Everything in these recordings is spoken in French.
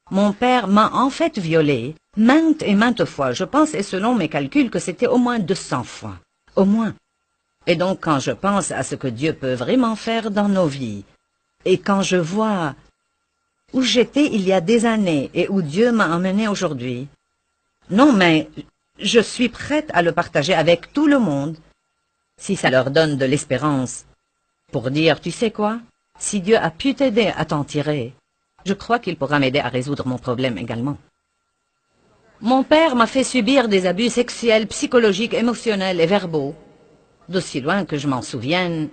Mon père m'a en fait violée, maintes et maintes fois. Je pense, et selon mes calculs, que c'était au moins 200 fois. Au moins. Et donc, quand je pense à ce que Dieu peut vraiment faire dans nos vies, et quand je vois où j'étais il y a des années et où Dieu m'a emmené aujourd'hui, non, mais je suis prête à le partager avec tout le monde, si ça leur donne de l'espérance, pour dire, tu sais quoi, si Dieu a pu t'aider à t'en tirer, je crois qu'il pourra m'aider à résoudre mon problème également. Mon père m'a fait subir des abus sexuels, psychologiques, émotionnels et verbaux, d'aussi loin que je m'en souvienne,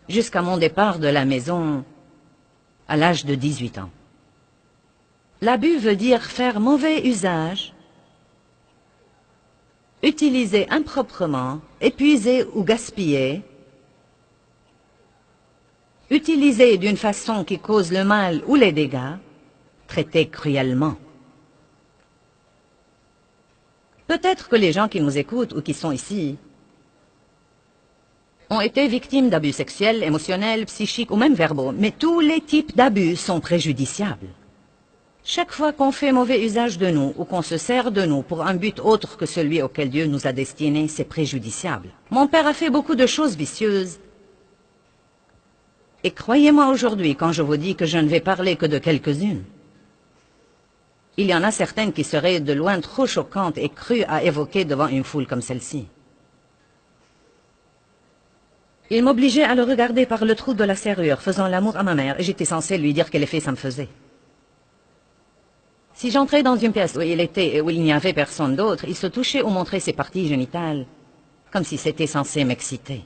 jusqu'à mon départ de la maison à l'âge de 18 ans. L'abus veut dire faire mauvais usage, utiliser improprement, épuiser ou gaspiller, utiliser d'une façon qui cause le mal ou les dégâts, traiter cruellement. Peut-être que les gens qui nous écoutent ou qui sont ici ont été victimes d'abus sexuels, émotionnels, psychiques ou même verbaux, mais tous les types d'abus sont préjudiciables. Chaque fois qu'on fait mauvais usage de nous ou qu'on se sert de nous pour un but autre que celui auquel Dieu nous a destinés, c'est préjudiciable. Mon père a fait beaucoup de choses vicieuses. Et croyez-moi aujourd'hui quand je vous dis que je ne vais parler que de quelques-unes. Il y en a certaines qui seraient de loin trop choquantes et crues à évoquer devant une foule comme celle-ci. Il m'obligeait à le regarder par le trou de la serrure, faisant l'amour à ma mère, et j'étais censée lui dire quel effet ça me faisait. Si j'entrais dans une pièce où il était et où il n'y avait personne d'autre, il se touchait ou montrait ses parties génitales, comme si c'était censé m'exciter.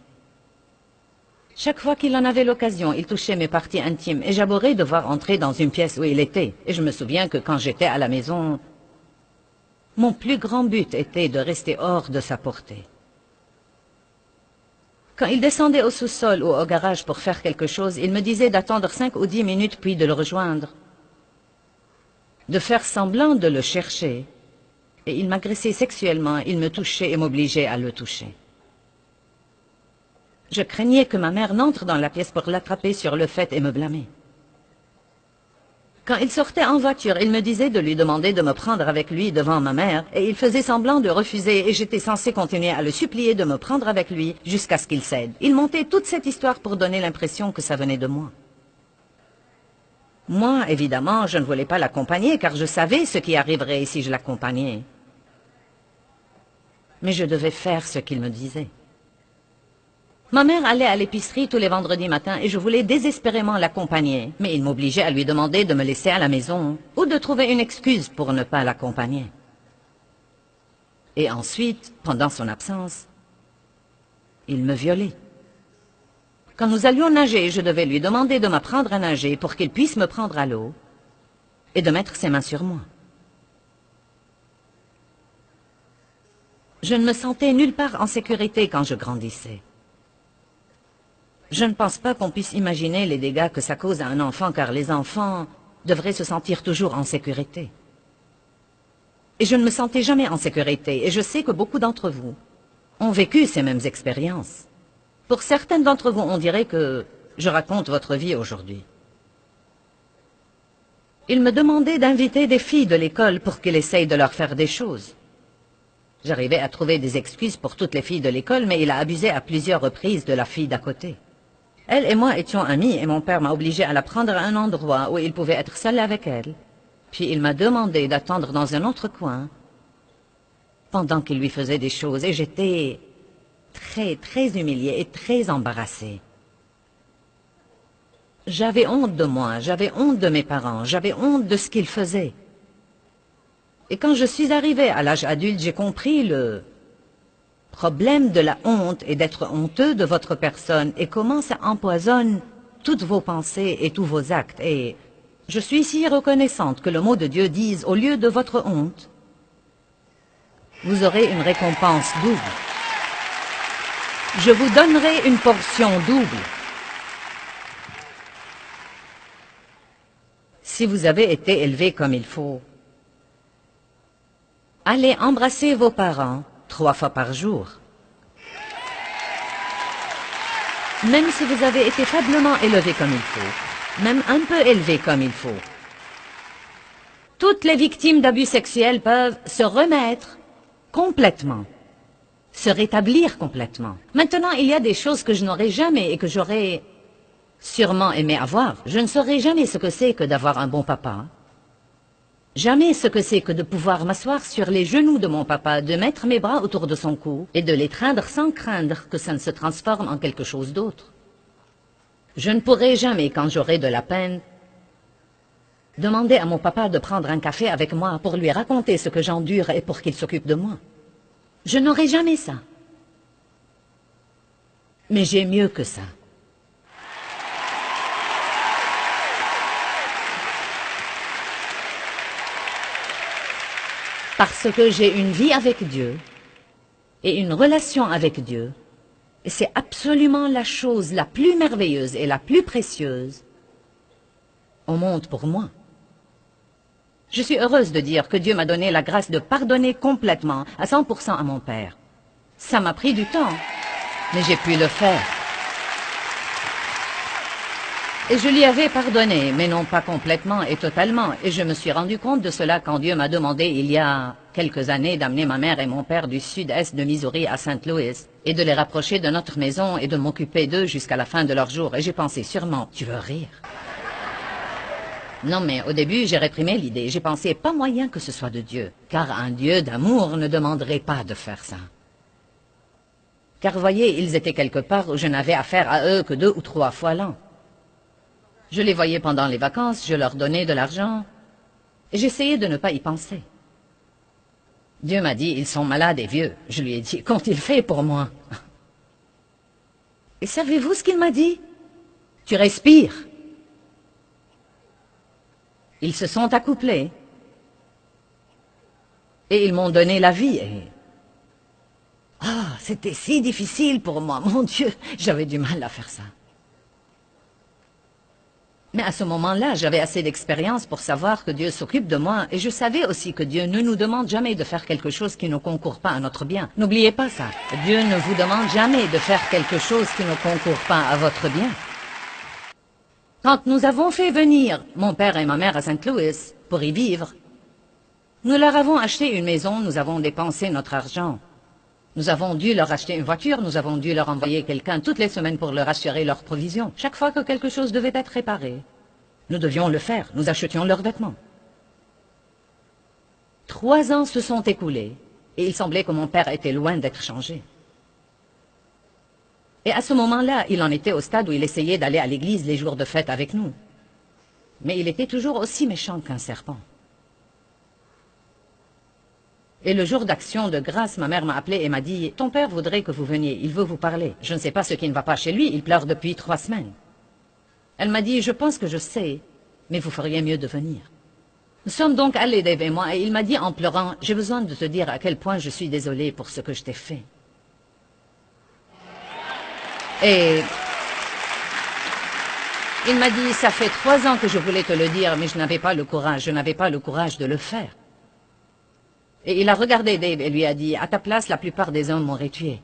Chaque fois qu'il en avait l'occasion, il touchait mes parties intimes, et j'abhorrais devoir entrer dans une pièce où il était. Et je me souviens que quand j'étais à la maison, mon plus grand but était de rester hors de sa portée. Quand il descendait au sous-sol ou au garage pour faire quelque chose, il me disait d'attendre 5 ou 10 minutes puis de le rejoindre, de faire semblant de le chercher, et il m'agressait sexuellement, il me touchait et m'obligeait à le toucher. Je craignais que ma mère n'entre dans la pièce pour l'attraper sur le fait et me blâmer. Quand il sortait en voiture, il me disait de lui demander de me prendre avec lui devant ma mère, et il faisait semblant de refuser, et j'étais censée continuer à le supplier de me prendre avec lui jusqu'à ce qu'il cède. Il montait toute cette histoire pour donner l'impression que ça venait de moi. Moi, évidemment, je ne voulais pas l'accompagner, car je savais ce qui arriverait si je l'accompagnais. Mais je devais faire ce qu'il me disait. Ma mère allait à l'épicerie tous les vendredis matins et je voulais désespérément l'accompagner, mais il m'obligeait à lui demander de me laisser à la maison ou de trouver une excuse pour ne pas l'accompagner. Et ensuite, pendant son absence, il me violait. Quand nous allions nager, je devais lui demander de m'apprendre à nager pour qu'il puisse me prendre à l'eau et de mettre ses mains sur moi. Je ne me sentais nulle part en sécurité quand je grandissais. Je ne pense pas qu'on puisse imaginer les dégâts que ça cause à un enfant, car les enfants devraient se sentir toujours en sécurité. Et je ne me sentais jamais en sécurité, et je sais que beaucoup d'entre vous ont vécu ces mêmes expériences. Pour certaines d'entre vous, on dirait que je raconte votre vie aujourd'hui. Il me demandait d'inviter des filles de l'école pour qu'il essaye de leur faire des choses. J'arrivais à trouver des excuses pour toutes les filles de l'école, mais il a abusé à plusieurs reprises de la fille d'à côté. Elle et moi étions amies et mon père m'a obligé à la prendre à un endroit où il pouvait être seul avec elle. Puis il m'a demandé d'attendre dans un autre coin pendant qu'il lui faisait des choses et j'étais très humiliée et très embarrassée. J'avais honte de moi, j'avais honte de mes parents, j'avais honte de ce qu'ils faisaient. Et quand je suis arrivée à l'âge adulte, j'ai compris le problème de la honte et d'être honteux de votre personne et comment ça empoisonne toutes vos pensées et tous vos actes. Et je suis si reconnaissante que le mot de Dieu dise, au lieu de votre honte, vous aurez une récompense double. Je vous donnerai une portion double. Si vous avez été élevé comme il faut, allez embrasser vos parents 3 fois par jour. Même si vous avez été faiblement élevé comme il faut, même un peu élevé comme il faut. Toutes les victimes d'abus sexuels peuvent se remettre complètement, se rétablir complètement. Maintenant, il y a des choses que je n'aurai jamais et que j'aurais sûrement aimé avoir. Je ne saurai jamais ce que c'est que d'avoir un bon papa. Jamais ce que c'est que de pouvoir m'asseoir sur les genoux de mon papa, de mettre mes bras autour de son cou et de l'étreindre sans craindre que ça ne se transforme en quelque chose d'autre. Je ne pourrai jamais, quand j'aurai de la peine, demander à mon papa de prendre un café avec moi pour lui raconter ce que j'endure et pour qu'il s'occupe de moi. Je n'aurai jamais ça. Mais j'ai mieux que ça. Parce que j'ai une vie avec Dieu et une relation avec Dieu. Et c'est absolument la chose la plus merveilleuse et la plus précieuse au monde pour moi. Je suis heureuse de dire que Dieu m'a donné la grâce de pardonner complètement, à 100% à mon père. Ça m'a pris du temps, mais j'ai pu le faire. Et je lui avais pardonné, mais non pas complètement et totalement. Et je me suis rendu compte de cela quand Dieu m'a demandé, il y a quelques années, d'amener ma mère et mon père du sud-est de Missouri à Saint Louis, et de les rapprocher de notre maison et de m'occuper d'eux jusqu'à la fin de leur jour. Et j'ai pensé, sûrement, tu veux rire? Non, mais au début, j'ai réprimé l'idée. J'ai pensé, pas moyen que ce soit de Dieu, car un Dieu d'amour ne demanderait pas de faire ça. Car voyez, ils étaient quelque part où je n'avais affaire à eux que 2 ou 3 fois l'an. Je les voyais pendant les vacances, je leur donnais de l'argent, et j'essayais de ne pas y penser. Dieu m'a dit, ils sont malades et vieux. Je lui ai dit, qu'ont-ils fait pour moi? Et savez-vous ce qu'il m'a dit? Tu respires. Ils se sont accouplés, et ils m'ont donné la vie, et... Ah, c'était si difficile pour moi, mon Dieu, j'avais du mal à faire ça. Mais à ce moment-là, j'avais assez d'expérience pour savoir que Dieu s'occupe de moi, et je savais aussi que Dieu ne nous demande jamais de faire quelque chose qui ne concourt pas à notre bien. N'oubliez pas ça. Dieu ne vous demande jamais de faire quelque chose qui ne concourt pas à votre bien. Quand nous avons fait venir mon père et ma mère à Saint Louis pour y vivre, nous leur avons acheté une maison, nous avons dépensé notre argent. Nous avons dû leur acheter une voiture, nous avons dû leur envoyer quelqu'un toutes les semaines pour leur assurer leurs provisions. Chaque fois que quelque chose devait être réparé, nous devions le faire, nous achetions leurs vêtements. 3 ans se sont écoulés, et il semblait que mon père était loin d'être changé. Et à ce moment-là, il en était au stade où il essayait d'aller à l'église les jours de fête avec nous. Mais il était toujours aussi méchant qu'un serpent. Et le jour d'action de grâce, ma mère m'a appelé et m'a dit « Ton père voudrait que vous veniez, il veut vous parler. Je ne sais pas ce qui ne va pas chez lui, il pleure depuis 3 semaines. » Elle m'a dit « Je pense que je sais, mais vous feriez mieux de venir. » Nous sommes donc allés, Dave et moi, et il m'a dit en pleurant « J'ai besoin de te dire à quel point je suis désolé pour ce que je t'ai fait. » Et il m'a dit « Ça fait 3 ans que je voulais te le dire, mais je n'avais pas le courage, de le faire. » Et il a regardé Dave et lui a dit, à ta place, la plupart des hommes m'auraient tué.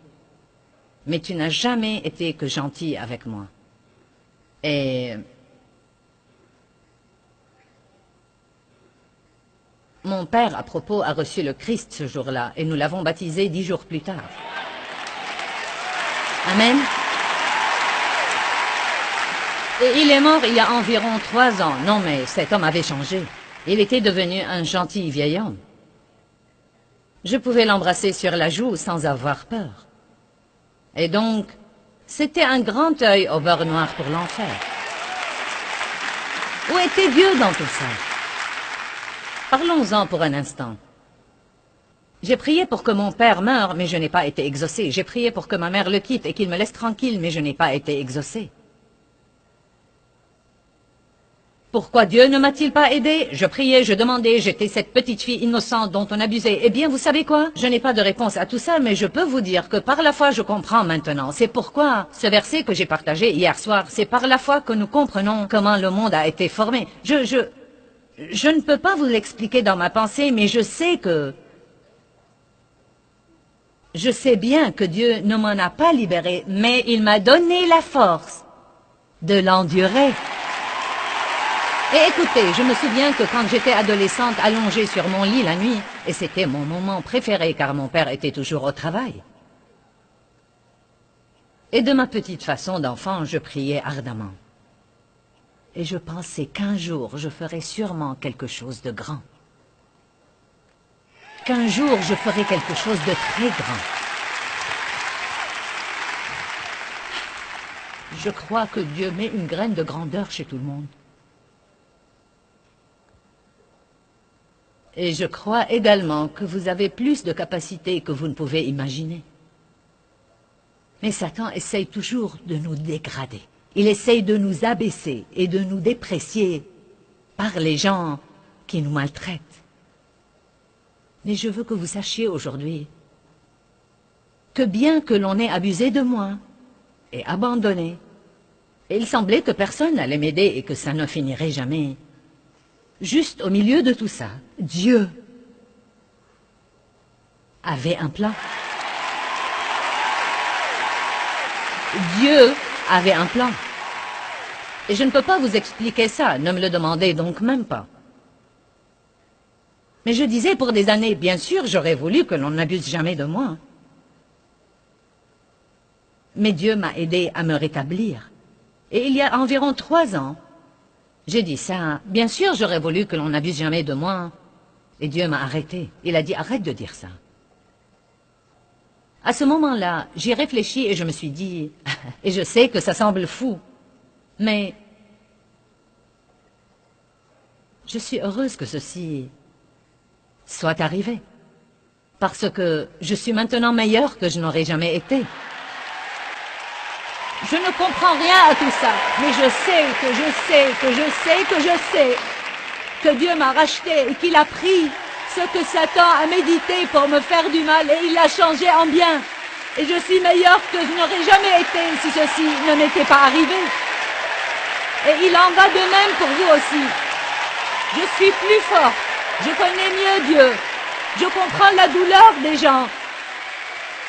Mais tu n'as jamais été que gentil avec moi. Et mon père, à propos, a reçu le Christ ce jour-là, et nous l'avons baptisé 10 jours plus tard. Amen. Et il est mort il y a environ 3 ans. Non, mais cet homme avait changé. Il était devenu un gentil vieil homme. Je pouvais l'embrasser sur la joue sans avoir peur. Et donc, c'était un grand œil au beurre noir pour l'enfer. Où était Dieu dans tout ça? Parlons-en pour un instant. J'ai prié pour que mon père meure, mais je n'ai pas été exaucé. J'ai prié pour que ma mère le quitte et qu'il me laisse tranquille, mais je n'ai pas été exaucé. Pourquoi Dieu ne m'a-t-il pas aidé? Je priais, je demandais, j'étais cette petite fille innocente dont on abusait. Eh bien, vous savez quoi? Je n'ai pas de réponse à tout ça, mais je peux vous dire que par la foi, je comprends maintenant. C'est pourquoi ce verset que j'ai partagé hier soir, c'est par la foi que nous comprenons comment le monde a été formé. Je ne peux pas vous l'expliquer dans ma pensée, mais je sais bien que Dieu ne m'en a pas libéré, mais il m'a donné la force de l'endurer. Et écoutez, je me souviens que quand j'étais adolescente, allongée sur mon lit la nuit, et c'était mon moment préféré car mon père était toujours au travail. Et de ma petite façon d'enfant, je priais ardemment. Et je pensais qu'un jour, je ferais sûrement quelque chose de grand. Qu'un jour, je ferais quelque chose de très grand. Je crois que Dieu met une graine de grandeur chez tout le monde. Et je crois également que vous avez plus de capacités que vous ne pouvez imaginer. Mais Satan essaye toujours de nous dégrader. Il essaye de nous abaisser et de nous déprécier par les gens qui nous maltraitent. Mais je veux que vous sachiez aujourd'hui que bien que l'on ait abusé de moi et abandonné, et il semblait que personne n'allait m'aider et que ça ne finirait jamais, juste au milieu de tout ça, Dieu avait un plan. Dieu avait un plan. Et je ne peux pas vous expliquer ça, ne me le demandez donc même pas. Mais je disais pour des années, bien sûr, j'aurais voulu que l'on n'abuse jamais de moi. Mais Dieu m'a aidé à me rétablir. Et il y a environ 3 ans, j'ai dit ça. Bien sûr, j'aurais voulu que l'on n'abuse jamais de moi. Et Dieu m'a arrêté. Il a dit, arrête de dire ça. À ce moment-là, j'y réfléchis et je me suis dit, et je sais que ça semble fou, mais je suis heureuse que ceci soit arrivé. Parce que je suis maintenant meilleure que je n'aurais jamais été. Je ne comprends rien à tout ça, mais je sais que Dieu m'a racheté et qu'il a pris ce que Satan a médité pour me faire du mal et il l'a changé en bien. Et je suis meilleure que je n'aurais jamais été si ceci ne m'était pas arrivé. Et il en va de même pour vous aussi. Je suis plus fort, je connais mieux Dieu, je comprends la douleur des gens.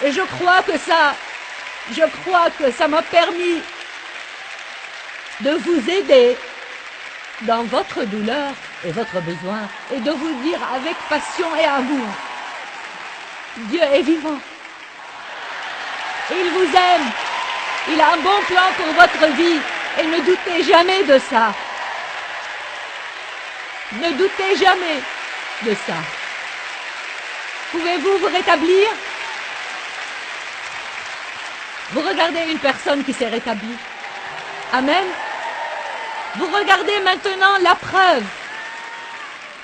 Et je crois que ça m'a permis de vous aider dans votre douleur et votre besoin, et de vous dire avec passion et amour, Dieu est vivant. Il vous aime. Il a un bon plan pour votre vie, et ne doutez jamais de ça. Ne doutez jamais de ça. Pouvez-vous vous rétablir? Vous regardez une personne qui s'est rétablie. Amen. Vous regardez maintenant la preuve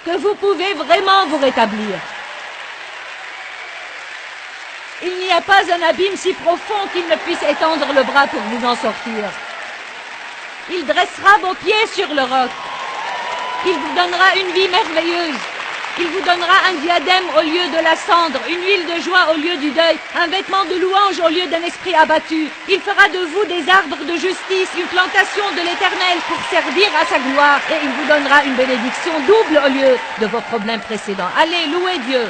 que vous pouvez vraiment vous rétablir. Il n'y a pas un abîme si profond qu'il ne puisse étendre le bras pour vous en sortir. Il dressera vos pieds sur le roc. Il vous donnera une vie merveilleuse. Il vous donnera un diadème au lieu de la cendre, une huile de joie au lieu du deuil, un vêtement de louange au lieu d'un esprit abattu. Il fera de vous des arbres de justice, une plantation de l'Éternel pour servir à sa gloire. Et il vous donnera une bénédiction double au lieu de vos problèmes précédents. Allez, louez Dieu.